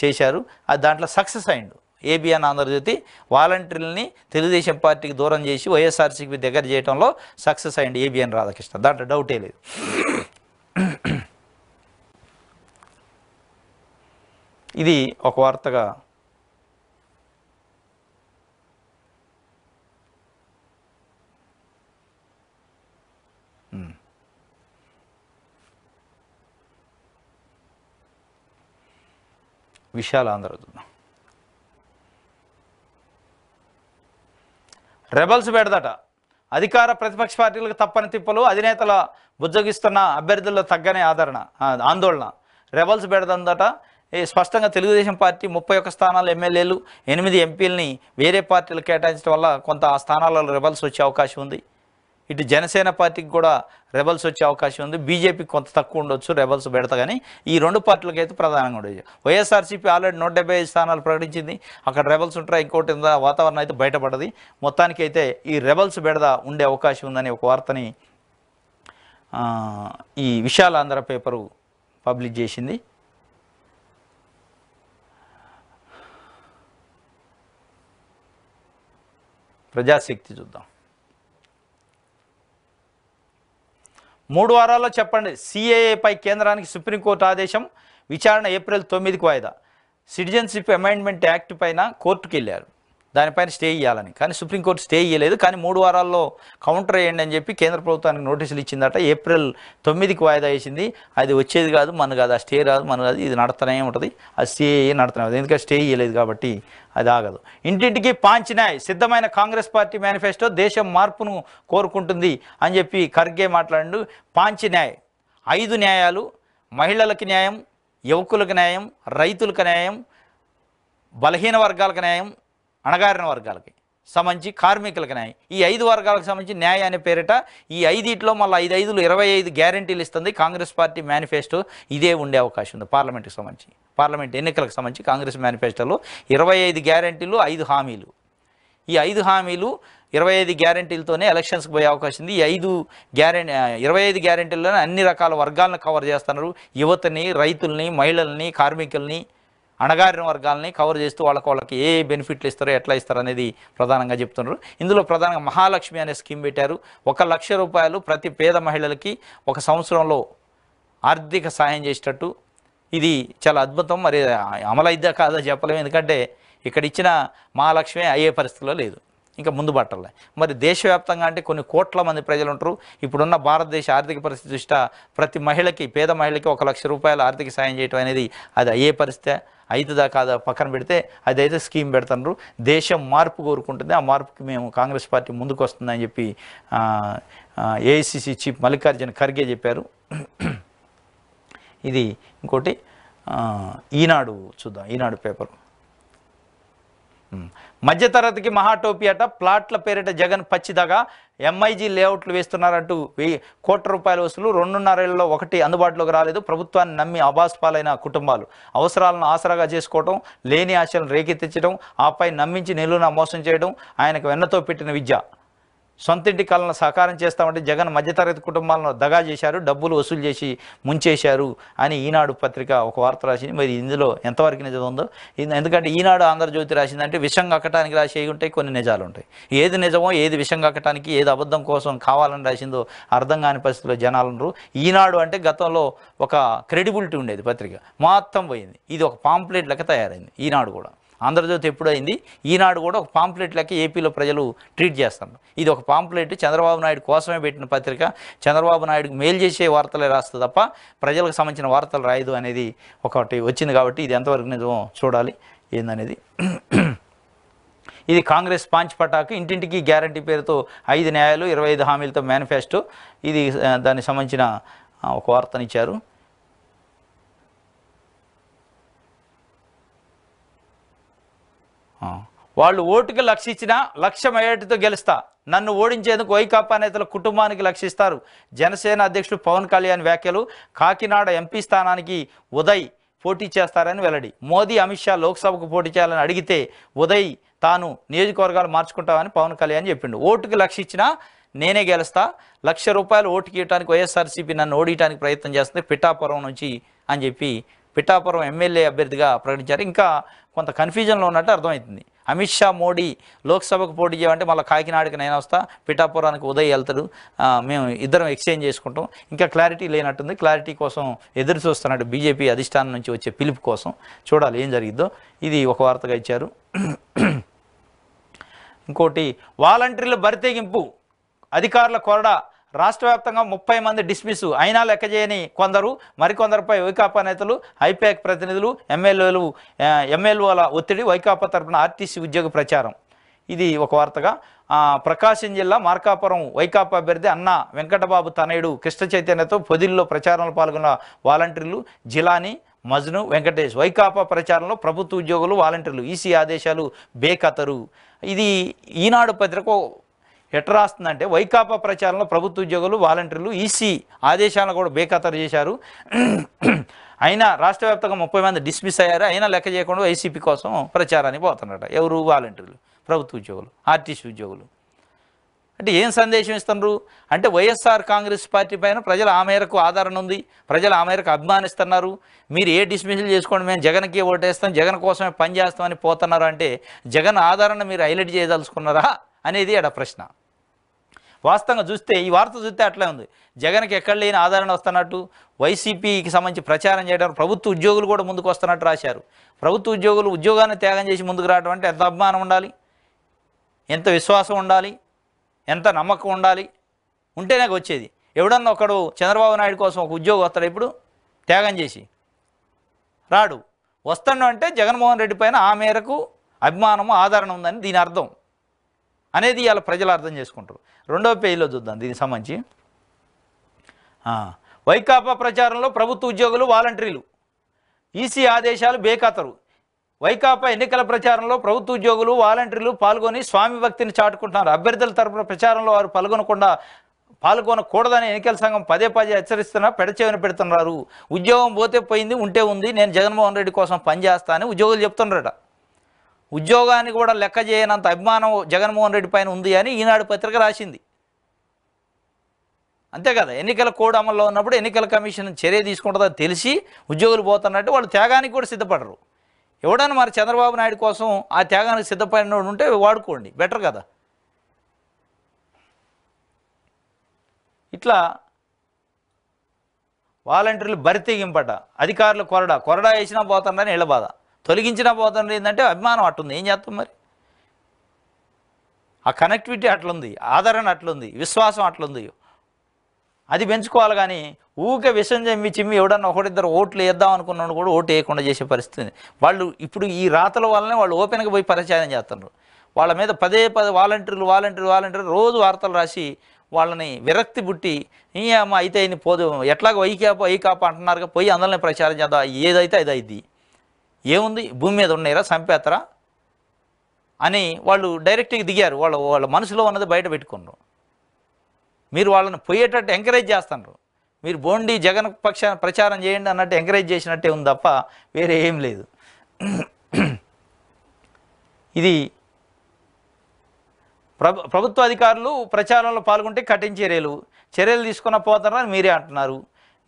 చేశారు. అది దాంట్లో సక్సెస్ అయిండు ఏబిఎన్ ఆంధ్రజ్యోతి. వాలంటీర్లని తెలుగుదేశం పార్టీకి దూరం చేసి వైఎస్ఆర్సీకి దగ్గర చేయడంలో సక్సెస్ అయింది ఏబిఎన్ రాధాకృష్ణ, దాంట్లో డౌటే లేదు. ఇది ఒక వార్తగా విశాల ఆంధ్రజ్యోతి. రెబల్స్ పెడదట, అధికార ప్రతిపక్ష పార్టీలకు తప్పని తిప్పలు, అధినేతల బుజ్జగిస్తున్న అభ్యర్థుల్లో తగ్గనే ఆందోళన. రెబల్స్ పెడదందట. స్పష్టంగా తెలుగుదేశం పార్టీ 31 స్థానాలు ఎమ్మెల్యేలు, 8 ఎంపీలని వేరే పార్టీలు కేటాయించడం వల్ల కొంత ఆ స్థానాలలో రెబల్స్ వచ్చే అవకాశం ఉంది. ఇటు జనసేన పార్టీకి కూడా రెబల్స్ వచ్చే అవకాశం ఉంది. బీజేపీకి కొంత తక్కువ ఉండొచ్చు రెబల్స్ పెడతా, కానీ ఈ 2 పార్టీలకైతే ప్రధానంగా ఉండేది. వైఎస్ఆర్సీపీ ఆల్రెడీ 175 స్థానాలు ప్రకటించింది. అక్కడ రెబల్స్ ఉంటాయి, ఇంకోటి వాతావరణం అయితే బయటపడది. మొత్తానికైతే ఈ రెబల్స్ బెడద ఉండే అవకాశం ఉందని ఒక వార్తని ఈ విశాల ఆంధ్ర పేపరు పబ్లిష్ చేసింది. ప్రజాశక్తి చూద్దాం. 3 వారాల్లో చెప్పండి, సిఏఏపై కేంద్రానికి సుప్రీంకోర్టు ఆదేశం, విచారణ ఏప్రిల్ 9కి వాయిదా. సిటిజన్షిప్ అమెండ్మెంట్ యాక్ట్ పైన కోర్టుకు వెళ్ళారు, దానిపైన స్టే ఇవ్వాలని, కానీ సుప్రీంకోర్టు స్టే ఇవ్వలేదు. కానీ 3 వారాల్లో కౌంటర్ వేయండి అని చెప్పి కేంద్ర ప్రభుత్వానికి నోటీసులు ఇచ్చిందట. ఏప్రిల్ 9కి వాయిదా వేసింది. అది వచ్చేది కాదు, మన కాదు, ఆ స్టే రాదు, మన కాదు, ఇది నడుతూనే ఉంటుంది. అది స్టే నడుతూనే ఉంటుంది, ఎందుకంటే స్టే ఇవ్వలేదు కాబట్టి అది ఆగదు. ఇంటింటికి పాంచినాయ్, సిద్ధమైన కాంగ్రెస్ పార్టీ మేనిఫెస్టో, దేశం మార్పును కోరుకుంటుంది అని చెప్పి ఖర్గే మాట్లాడిండు. పాంచినాయ్ 5 న్యాయాలు, మహిళలకు న్యాయం, యువకులకు న్యాయం, రైతులకు న్యాయం, బలహీన వర్గాలకు న్యాయం, అణగారిన వర్గాలకి సంబంధించి కార్మికులకు న్యాయం, ఈ 5 వర్గాలకు సంబంధించి న్యాయం అనే పేరిట ఈ 5 మళ్ళీ 5 25 గ్యారెంటీలు ఇస్తుంది కాంగ్రెస్ పార్టీ మేనిఫెస్టో. ఇదే ఉండే అవకాశం ఉంది పార్లమెంట్కి సంబంధించి, పార్లమెంట్ ఎన్నికలకు సంబంధించి కాంగ్రెస్ మేనిఫెస్టోలో 25 గ్యారెంటీలు, 5 హామీలు. ఈ 5 హామీలు 25 గ్యారెంటీలతోనే ఎలక్షన్స్కి పోయే అవకాశం ఉంది. ఈ 25 గ్యారెంటీల్లోనే అన్ని రకాల వర్గాలను కవర్ చేస్తున్నారు. యువతని, రైతుల్ని, మహిళల్ని, కార్మికుల్ని, అణగారిన వర్గాలని కవర్ చేస్తూ వాళ్ళకి ఏ బెనిఫిట్లు ఇస్తారో ఎట్లా ఇస్తారు అనేది ప్రధానంగా చెప్తున్నారు. ఇందులో ప్రధానంగా మహాలక్ష్మి అనే స్కీమ్ పెట్టారు. 1 లక్ష రూపాయలు ప్రతి పేద మహిళలకి ఒక సంవత్సరంలో ఆర్థిక సాయం చేసేటట్టు. ఇది చాలా అద్భుతం. మరి అమలైద్దా కాదా చెప్పలేము, ఎందుకంటే ఇక్కడ ఇచ్చిన మహాలక్ష్మి అయ్యే పరిస్థితిలో లేదు, ఇంకా ముందు పట్టాలి. మరి దేశవ్యాప్తంగా అంటే కొన్ని కోట్ల మంది ప్రజలు ఉంటారు. ఇప్పుడున్న భారతదేశ ఆర్థిక పరిస్థితి దృష్ట్యా ప్రతి మహిళకి, పేద మహిళకి 1 లక్ష రూపాయలు ఆర్థిక సాయం చేయడం అనేది అది అయ్యే పరిస్థితి అవుతుందా కాదా పక్కన పెడితే అదైతే స్కీమ్ పెడతారు. దేశం మార్పు కోరుకుంటుంది. ఆ మార్పుకి మేము కాంగ్రెస్ పార్టీ ముందుకు వస్తుందని చెప్పి ఏఐసిసి చీఫ్ మల్లికార్జున ఖర్గే చెప్పారు. ఇది ఇంకోటి ఈనాడు చూద్దాం. ఈనాడు పేపర్ మధ్యతరగతికి మహాటోపీ అట, ప్లాట్ల పేరిట జగన్ పచ్చిదగా, ఎంఐజీ లేఅవుట్లు వేస్తున్నారంటూ 1,000 కోట్ల రూపాయల వసూలు, 2.5 ఏళ్లలో 1 అందుబాటులోకి రాలేదు. ప్రభుత్వాన్ని నమ్మి అబాస్పాలైన కుటుంబాలు, అవసరాలను ఆసరాగా చేసుకోవడం, లేని ఆశలను రేకెత్తించడం, ఆపై నమ్మించి నిలువున మోసం చేయడం ఆయనకు వెన్నతో పెట్టిన విద్య. సొంతింటి కళను సాకారం చేస్తామంటే జగన్ మధ్యతరగతి కుటుంబాలను దగా చేశారు, డబ్బులు వసూలు చేసి ముంచేశారు అని ఈనాడు పత్రిక ఒక వార్త రాసింది. మరి ఇందులో ఎంతవరకు నిజం ఉందో, ఎందుకంటే ఈనాడు ఆంధ్రజ్యోతి రాసిందంటే విషం కక్కటానికి రాసి ఉంటాయి, కొన్ని నిజాలు ఉంటాయి. ఏది నిజమో, ఏది విషం కక్కటానికి, ఏది అబద్ధం కోసం కావాలని రాసిందో అర్థం కాని పరిస్థితిలో జనాలు. ఈనాడు అంటే గతంలో ఒక క్రెడిబిలిటీ ఉండేది పత్రిక, మొత్తం పోయింది. ఇది ఒక పాంప్లెట్ లెక్క తయారైంది. ఈనాడు కూడా, ఆంధ్రజ్యోతి ఎప్పుడైంది, ఈనాడు కూడా ఒక పాంప్లెట్ లెక్క ఏపీలో ప్రజలు ట్రీట్ చేస్తారు. ఇది ఒక పాంప్లెట్, చంద్రబాబు నాయుడు కోసమే పెట్టిన పత్రిక, చంద్రబాబు నాయుడుకి మేలు చేసే వార్తలే రాస్తుంది తప్ప ప్రజలకు సంబంధించిన వార్తలు రాయదు అనేది ఒకటి వచ్చింది. కాబట్టి ఇది ఎంతవరకు నిజమో చూడాలి ఏందనేది. ఇది కాంగ్రెస్ పాంచ్ పటాకు, ఇంటింటికి గ్యారంటీ పేరుతో 5 న్యాయాలు 25 హామీలతో మేనిఫెస్టో. ఇది దానికి సంబంధించిన ఒక వార్తనిచ్చారు. వాళ్ళు ఓటుకి లక్ష ఇచ్చినా 1,00,000 మెజార్టీతో గెలుస్తా, నన్ను ఓడించేందుకు వైకాపా నేతల కుటుంబానికి లక్షిస్తారు. జనసేన అధ్యక్షుడు పవన్ కళ్యాణ్ వ్యాఖ్యలు. కాకినాడ ఎంపీ స్థానానికి ఉదయ్ పోటీ చేస్తారని వెల్లడి. మోదీ, అమిత్ షా లోక్సభకు పోటీ చేయాలని అడిగితే ఉదయ్ తాను నియోజకవర్గాలు మార్చుకుంటామని పవన్ కళ్యాణ్ చెప్పిండు. ఓటుకి 1,00,000 ఇచ్చినా నేనే గెలుస్తా, 1,00,000 రూపాయలు ఓటుకి ఇవ్వడానికి వైఎస్ఆర్సీపీ నన్ను ఓడించడానికి ప్రయత్నం చేస్తుంది పిఠాపురం నుంచి అని చెప్పి పిఠాపురం ఎమ్మెల్యే అభ్యర్థిగా ప్రకటించారు. ఇంకా కొంత కన్ఫ్యూజన్లో ఉన్నట్టు అర్థమవుతుంది. అమిత్ షా, మోడీ లోక్సభకు పోటీ చేయాలంటే మళ్ళీ కాకినాడకి నేను వస్తా, పిఠాపురానికి ఉదయ్ వెళ్తాడు, మేము ఇద్దరం ఎక్స్చేంజ్ చేసుకుంటాం. ఇంకా క్లారిటీ లేనట్టుంది. క్లారిటీ కోసం ఎదురు చూస్తున్నట్టు బీజేపీ అధిష్టానం నుంచి వచ్చే పిలుపు కోసం. చూడాలి ఏం జరిగిద్దో. ఇది ఒక వార్తగా ఇచ్చారు. ఇంకోటి, వాలంటీర్ల బరితెగింపు, అధికారుల కొరడా, రాష్ట్ర వ్యాప్తంగా 30 మంది డిస్మిస్ అయినా లెక్క చేయని కొందరు, మరికొందరుపై వైకాపా నేతలు, ఐపాక్ ప్రతినిధులు, ఎమ్మెల్యేల ఒత్తిడి, వైకాపా తరపున ఆర్టీసీ ఉద్యోగ ప్రచారం. ఇది ఒక వార్తగా. ప్రకాశం జిల్లా మార్కాపురం వైకాపా అభ్యర్థి అన్న వెంకటబాబు తనయుడు కృష్ణ చైతన్యతో పొదిల్లో ప్రచారంలో పాల్గొన్న వాలంటీర్లు జిలాని, మజ్ను, వెంకటేష్. వైకాపా ప్రచారంలో ప్రభుత్వ ఉద్యోగులు, వాలంటీర్లు, ఈసీ ఆదేశాలు బేఖతరు. ఇది ఈనాడు పత్రిక ఎట్లా రాస్తుందంటే, వైకాపా ప్రచారంలో ప్రభుత్వ ఉద్యోగులు, వాలంటీర్లు, ఈసీ ఆదేశాలను కూడా బేఖతరు చేశారు. అయినా రాష్ట్ర వ్యాప్తంగా 30 మంది డిస్మిస్ అయ్యారు. అయినా లెక్క చేయకుండా వైసీపీ కోసం ప్రచారానికి పోతున్నారట. ఎవరు? వాలంటీర్లు, ప్రభుత్వ ఉద్యోగులు, ఆర్టీసీ ఉద్యోగులు. అంటే ఏం సందేశం ఇస్తున్నారు అంటే, వైఎస్ఆర్ కాంగ్రెస్ పార్టీ పైన ప్రజలు ఆ మేరకు ఆదరణ ఉంది, ప్రజలు ఆ మేరకు అభిమానిస్తున్నారు. మీరు ఏ డిస్మిస్లు చేసుకోండి, మేము జగన్కి ఓటేస్తాం, జగన్ కోసమే పనిచేస్తామని పోతున్నారు. అంటే జగన్ ఆదరణ మీరు హైలైట్ చేయదలుచుకున్నారా అనేది అక్కడ ప్రశ్న. వాస్తవంగా చూస్తే, ఈ వార్త చూస్తే అట్లే ఉంది. జగన్కి ఎక్కడ లేని ఆదరణ వస్తున్నట్టు, వైసీపీకి సంబంధించి ప్రచారం చేయడం, ప్రభుత్వ ఉద్యోగులు కూడా ముందుకు వస్తున్నట్టు రాశారు. ప్రభుత్వ ఉద్యోగులు ఉద్యోగాన్ని త్యాగం చేసి ముందుకు రావడం అంటే ఎంత అభిమానం ఉండాలి, ఎంత విశ్వాసం ఉండాలి, ఎంత నమ్మకం ఉండాలి, ఉంటేనే వచ్చేది. ఎవడన్నా ఒకడు చంద్రబాబు నాయుడు కోసం ఒక ఉద్యోగం వస్తాడు, ఇప్పుడు త్యాగం చేసి రాడు. వస్తాడు అంటే జగన్మోహన్ రెడ్డి పైన ఆ మేరకు అభిమానము, ఆదరణ ఉందని దీని అర్థం అనేది ఇలా ప్రజలు అర్థం చేసుకుంటారు. రెండవ పేజీలో చూద్దాం దీనికి సంబంధించి. వైకాపా ప్రచారంలో ప్రభుత్వ ఉద్యోగులు, వాలంటీర్లు, ఈసీ ఆదేశాలు బేఖతరు. వైకాపా ఎన్నికల ప్రచారంలో ప్రభుత్వ ఉద్యోగులు, వాలంటీర్లు పాల్గొని స్వామి భక్తిని చాటుకుంటున్నారు. అభ్యర్థుల తరపున ప్రచారంలో వారు పాల్గొనకూడదని ఎన్నికల సంఘం పదే హెచ్చరిస్తున్నా పెడచెవిన పెడుతున్నారు. ఉద్యోగం పోతే పోయింది, ఉంటే ఉంది, నేను జగన్మోహన్ రెడ్డి కోసం పనిచేస్తా అని ఉద్యోగులు చెప్తున్నారట. ఉద్యోగాన్ని కూడా లెక్క చేయనంత అభిమానం జగన్మోహన్ రెడ్డి పైన ఉంది అని ఈనాడు పత్రిక రాసింది. అంతే కదా, ఎన్నికల కోడ్ అమల్లో ఉన్నప్పుడు ఎన్నికల కమిషన్ చర్య తీసుకుంటుందని తెలిసి ఉద్యోగులు పోతున్నట్టు వాళ్ళు త్యాగానికి కూడా సిద్ధపడరు. ఎవడన్నా మరి చంద్రబాబు నాయుడు కోసం ఆ త్యాగానికి సిద్ధపడిన ఉంటే వాడుకోండి, బెటర్ కదా. ఇట్లా వాలంటీర్లు బరితెగింపట, అధికారులు కొరడా వేసినా పోతుండని ఇళ్ళ బాధ, తొలగించినా పోతుండే ఏంటంటే అభిమానం అట్లుంది. ఏం చేస్తాం మరి, ఆ కనెక్టివిటీ అట్లుంది, ఆదరణ అట్లుంది, విశ్వాసం అట్లుంది, అది పెంచుకోవాలి. కానీ ఊకే విషం చిమ్మి ఎవడన్నా ఒకటిద్దరు ఓట్లు వేద్దాం అనుకున్నాడు కూడా ఓటు వేయకుండా చేసే పరిస్థితి వాళ్ళు. ఇప్పుడు ఈ రాతల వల్లనే వాళ్ళు ఓపెన్గా పోయి ప్రచారం చేస్తున్నారు. వాళ్ళ మీద పదే వాలంటీర్లు రోజు వార్తలు రాసి వాళ్ళని విరక్తి పుట్టి అమ్మ అయితే అయిన పోదు ఎట్లాగో వైకాపా అంటున్నారు, పోయి అందులోనే ప్రచారం చేద్దాం, ఏదైతే అది అయింది, ఏముంది భూమి మీద ఉన్నాయిరా చంపేత్తరా అని వాళ్ళు డైరెక్ట్గా దిగారు. వాళ్ళ మనసులో ఉన్నది బయట పెట్టుకున్నారు. మీరు వాళ్ళని పోయేటట్టు ఎంకరేజ్ చేస్తున్నారు. మీరు బోండి జగన్ పక్షాన ప్రచారం చేయండి అన్నట్టు ఎంకరేజ్ చేసినట్టే ఉంది తప్ప వేరే ఏం లేదు. ఇది ప్రభుత్వ అధికారులు ప్రచారంలో పాల్గొంటే కఠిన చర్యలు తీసుకున్న పోతున్నారని మీరే అంటున్నారు.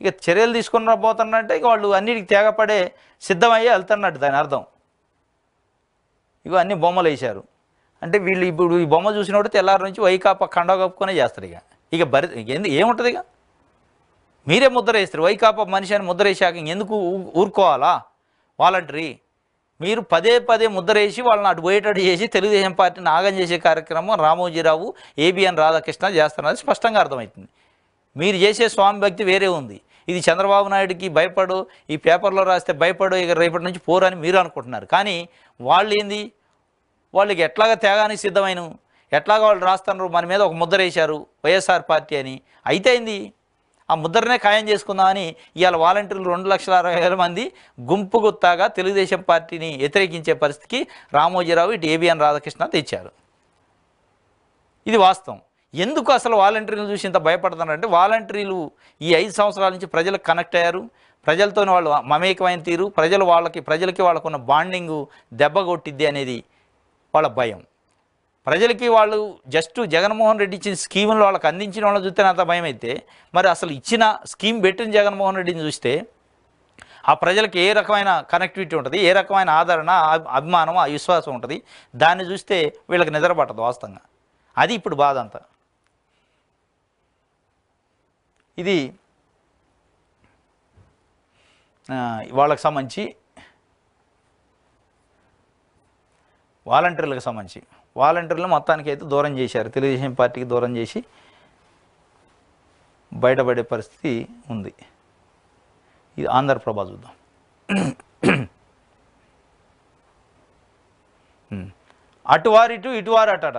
ఇక చర్యలు తీసుకున్న పోతున్నారంటే ఇక వాళ్ళు అన్నిటికి త్యాగపడే సిద్ధమయ్యే వెళ్తున్నట్టు దాని అర్థం. ఇక అన్ని బొమ్మలు వేశారు అంటే వీళ్ళు ఇప్పుడు ఈ బొమ్మ చూసినప్పుడు తెల్లారి నుంచి వైకాపా కండవ కప్పుకొనే చేస్తారు. ఇక ఏముంటుంది, ఇక మీరే ముద్ర వేస్తారు. వైకాపా మనిషి అని ముద్ర వేసాక ఎందుకు ఊరుకోవాలా వాలంటరీ? మీరు పదే ముద్ర వేసి వాళ్ళని అటు పోయేటట్టు చేసి తెలుగుదేశం పార్టీని ఆగం చేసే కార్యక్రమం రామోజీరావు, ఏబిఎన్ రాధాకృష్ణ చేస్తున్నది స్పష్టంగా అర్థమవుతుంది. మీరు చేసే స్వామి భక్తి వేరే ఉంది. ఇది చంద్రబాబు నాయుడికి భయపడు, ఈ పేపర్లో రాస్తే భయపడు, ఇక రేపటి నుంచి పోరని మీరు అనుకుంటున్నారు. కానీ వాళ్ళు ఏంది, వాళ్ళకి ఎట్లాగా త్యాగానికి సిద్ధమైన ఎట్లాగా వాళ్ళు రాస్తున్నారు, మన మీద ఒక ముద్ర వేశారు వైఎస్ఆర్ పార్టీ అని. అయితే అయింది, ఆ ముద్రనే ఖాయం చేసుకుందామని ఇవాళ వాలంటీర్లు 2,60,000 మంది గుంపు గుత్తాగా తెలుగుదేశం పార్టీని వ్యతిరేకించే పరిస్థితికి రామోజీరావు ఇటు ఏబిఎన్ రాధాకృష్ణ తెచ్చారు. ఇది వాస్తవం. ఎందుకు అసలు వాలంటీర్లు చూసి ఇంత భయపడుతున్నారంటే వాలంటీర్లు ఈ 5 సంవత్సరాల నుంచి ప్రజలకు కనెక్ట్ అయ్యారు. ప్రజలతో వాళ్ళు మమేకమైన తీరు, ప్రజలకి వాళ్ళకున్న బాండింగు దెబ్బ కొట్టిద్ది అనేది వాళ్ళ భయం. ప్రజలకి వాళ్ళు జస్ట్ జగన్మోహన్ రెడ్డి ఇచ్చిన స్కీములు వాళ్ళకి అందించిన వాళ్ళని చూస్తే అంత భయం అయితే, మరి అసలు ఇచ్చిన స్కీమ్ పెట్టిన జగన్మోహన్ రెడ్డిని చూస్తే ఆ ప్రజలకు ఏ రకమైన కనెక్టివిటీ ఉంటుంది, ఏ రకమైన ఆదరణ, అభిమానం, ఆ విశ్వాసం ఉంటుంది. దాన్ని చూస్తే వీళ్ళకి నిద్ర పట్టదు వాస్తవంగా. అది ఇప్పుడు బాధ అంతా. ఇది వాళ్ళకి సంబంధించి వాలంటీర్లకు సంబంధించి వాలంటీర్లు మొత్తానికి అయితే దూరం చేశారు, తెలుగుదేశం పార్టీకి దూరం చేసి బయటపడే పరిస్థితి ఉంది. ఇది ఆంధ్రప్రభ చూద్దాం. అటువారిటు ఇటువారు అటట.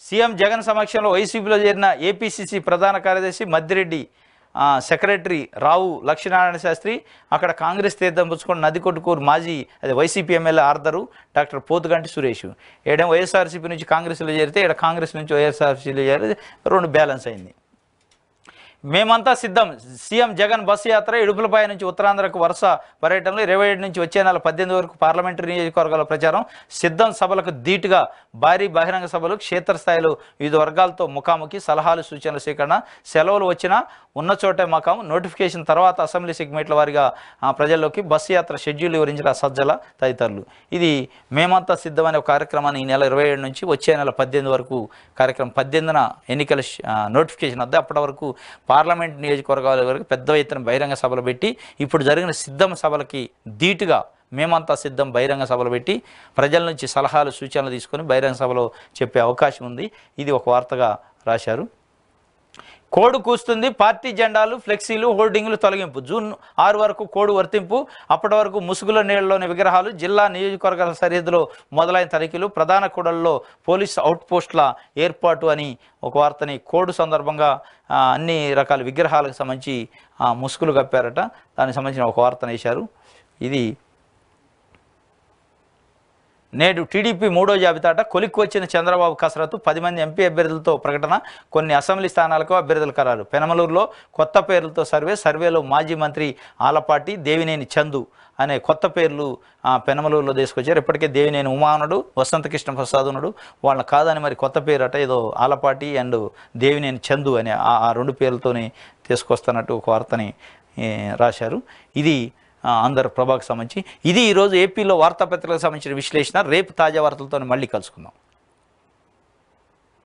సీఎం జగన్ సమక్షంలో వైసీపీలో చేరిన ఏపీసీసీ ప్రధాన కార్యదర్శి మద్దిరెడ్డి, సెక్రటరీ రావు లక్ష్మీనారాయణ శాస్త్రి, అక్కడ కాంగ్రెస్ తీర్థం పుచ్చుకున్న నదికొట్టుకూరు మాజీ వైసీపీ ఎమ్మెల్యే ఆర్దరు డాక్టర్ పోతుగంటి సురేష్. ఏడేమో వైఎస్ఆర్సీపీ నుంచి కాంగ్రెస్లో చేరితే ఇక్కడ కాంగ్రెస్ నుంచి వైఎస్ఆర్సీలో చేరితే 2 బ్యాలెన్స్ అయింది. మేమంతా సిద్ధం. సీఎం జగన్ బస్సు యాత్ర ఇడుపులపాయ నుంచి ఉత్తరాంధ్రకు వరుస పర్యటనలు. 27 నుంచి వచ్చే నెల 18 వరకు పార్లమెంటరీ నియోజకవర్గాల ప్రచారం. సిద్ధం సభలకు ధీటుగా భారీ బహిరంగ సభలు, క్షేత్రస్థాయిలో వివిధ వర్గాలతో ముఖాముఖి, సలహాలు సూచనల సేకరణ. సెలవులు వచ్చినా ఉన్న చోటే మకాం. నోటిఫికేషన్ తర్వాత అసెంబ్లీ సెగ్మెంట్ల వారిగా ప్రజల్లోకి బస్సు యాత్ర షెడ్యూల్ వివరించిన సజ్జల తదితరులు. ఇది మేమంతా సిద్ధం అనే ఒక కార్యక్రమాన్ని ఈ నెల 27 నుంచి వచ్చే నెల 18 వరకు కార్యక్రమం. 18న ఎన్నికల నోటిఫికేషన్ వద్ద అప్పటి వరకు పార్లమెంట్ నియోజకవర్గాల వరకు పెద్ద ఎత్తున బహిరంగ సభలు పెట్టి, ఇప్పుడు జరిగిన సిద్ధం సభలకి ధీటుగా మేమంతా సిద్ధం బహిరంగ సభలు పెట్టి ప్రజల నుంచి సలహాలు సూచనలు తీసుకొని బహిరంగ సభలో చెప్పే అవకాశం ఉంది. ఇది ఒక వార్తగా రాశారు. కోడ్ కూస్తుంది, పార్టీ జెండాలు, ఫ్లెక్సీలు, హోర్డింగ్లు తొలగింపు. జూన్ 6 వరకు కోడ్ వర్తింపు. అప్పటి వరకు ముసుగుల నీళ్లలోని విగ్రహాలు. జిల్లా నియోజకవర్గాల సరిహద్దులో మొదలైన తనిఖీలు. ప్రధాన కూడళ్లలో పోలీస్ అవుట్ పోస్టుల ఏర్పాటు అని ఒక వార్తని కోడ్ సందర్భంగా అన్ని రకాల విగ్రహాలకు సంబంధించి ముసుగులు కప్పారట. దానికి సంబంధించిన ఒక వార్తను వేశారు. ఇది నేడు టీడీపీ మూడో జాబితాట కొలిక్కి వచ్చిన చంద్రబాబు కసరత్తు 10 మంది ఎంపీ అభ్యర్థులతో ప్రకటన, కొన్ని అసెంబ్లీ స్థానాలకు అభ్యర్థుల ఖరారు. పెనమలూరులో కొత్త పేర్లతో సర్వేలో మాజీ మంత్రి ఆలపాటి, దేవినేని చందు అనే కొత్త పేర్లు పెనమలూరులో తీసుకొచ్చారు. ఇప్పటికే దేవినేని ఉమానుడు, వసంత కృష్ణ ప్రసాద్ ఉన్నాడు, వాళ్ళని కాదని మరి కొత్త పేరు అట ఏదో ఆలపాటి అండ్ దేవినేని చందు అనే ఆ 2 పేర్లతోని తీసుకొస్తున్నట్టు ఒక వార్తని రాశారు. ఇది ఆంధ్రప్రభకు సంబంధించి. ఇది ఈరోజు ఏపీలో వార్తాపత్రికలకు సంబంధించిన విశ్లేషణ. రేపు తాజా వార్తలతో మళ్ళీ కలుసుకుందాం.